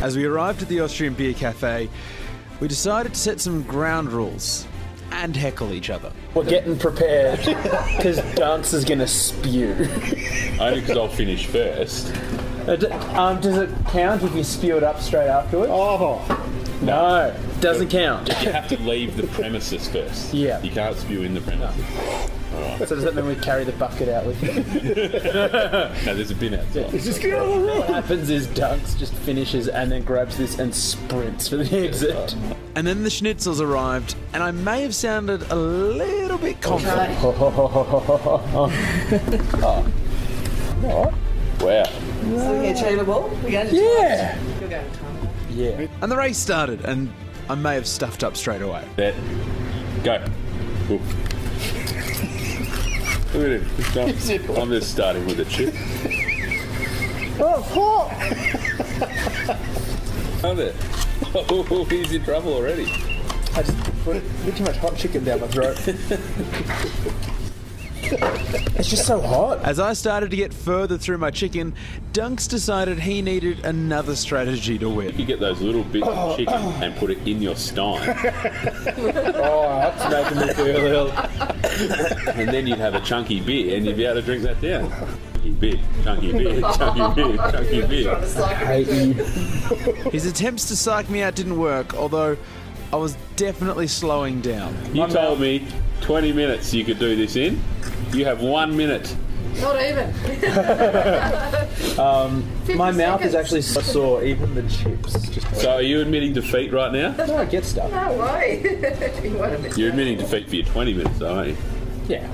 As we arrived at the Austrian Beer Cafe, we decided to set some ground rules and heckle each other. We're getting prepared because Dunks is going to spew. Only because I'll finish first. Does it count if you spew it up straight afterwards? Oh, no. Doesn't count. You have to leave the premises first. Yeah. You can't spew in the premises. So does that mean we carry the bucket out with you? No, there's a bin outside. What happens is Dunks just finishes and then grabs this and sprints for the exit. And then the schnitzels arrived, and I may have sounded a little bit confident. What? Wow. So we get to the ball? We're going to Yeah. You're going to time. Yeah. And the race started, and I may have stuffed up straight away. Bet. Go. Ooh. Look at him. I'm just starting with a chip. Oh, hot! Love it. Oh, he's in trouble already. I just put too much hot chicken down my throat. It's just so hot. As I started to get further through my chicken, Dunks decided he needed another strategy to win. You get those little bits of chicken and put it in your stein, Oh, that's making me feel ill. and then you'd have a chunky beer and you'd be able to drink that down. Chunky beer, chunky beer, chunky beer. I hate you. His attempts to psych me out didn't work, although I was definitely slowing down. You told me 20 minutes you could do this in. You have 1 minute. Not even. My mouth is actually sore, even the chips. Just So are you admitting defeat right now? no, I get stuff. No way. You want a bit. You're admitting defeat for your 20 minutes, though, aren't you? Yeah.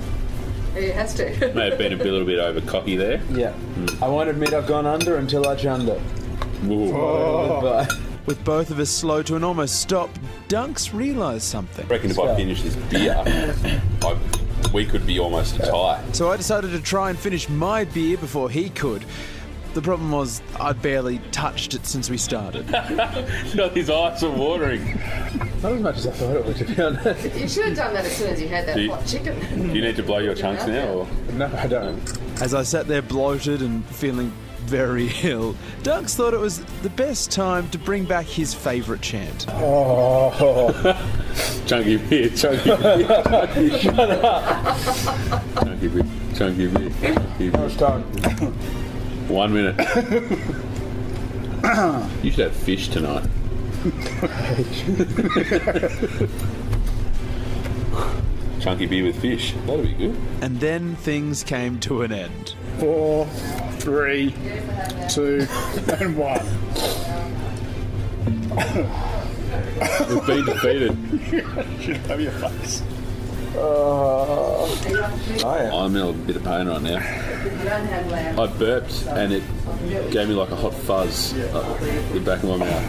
It has to. May have been a little bit over cocky there. Yeah. I won't admit I've gone under until I chunder. Ooh. But With both of us slow to an almost stop, Dunks realised something. I reckon if I finish this beer, we could be almost a tie. So I decided to try and finish my beer before he could. The problem was I'd barely touched it since we started. God, his eyes are watering. not as much as I thought it would, to be honest. You should have done that as soon as you had that Do you- hot chicken. Do you need to blow your chunks now? Or? No, I don't. As I sat there bloated and feeling very ill, Dunks thought it was the best time to bring back his favourite chant. Oh. Chunky beer, chunky beer. Shut up. Chunky beer, chunky beer, chunky beer. It's time. 1 minute. You should have fish tonight. Chunky beer with fish. That'll be good. And then things came to an end. 4, 3, 2, and 1. We've been defeated. Should have your face. Oh, yeah. I'm in a bit of pain right now. I burped and it gave me like a hot fuzz up the back of my mouth.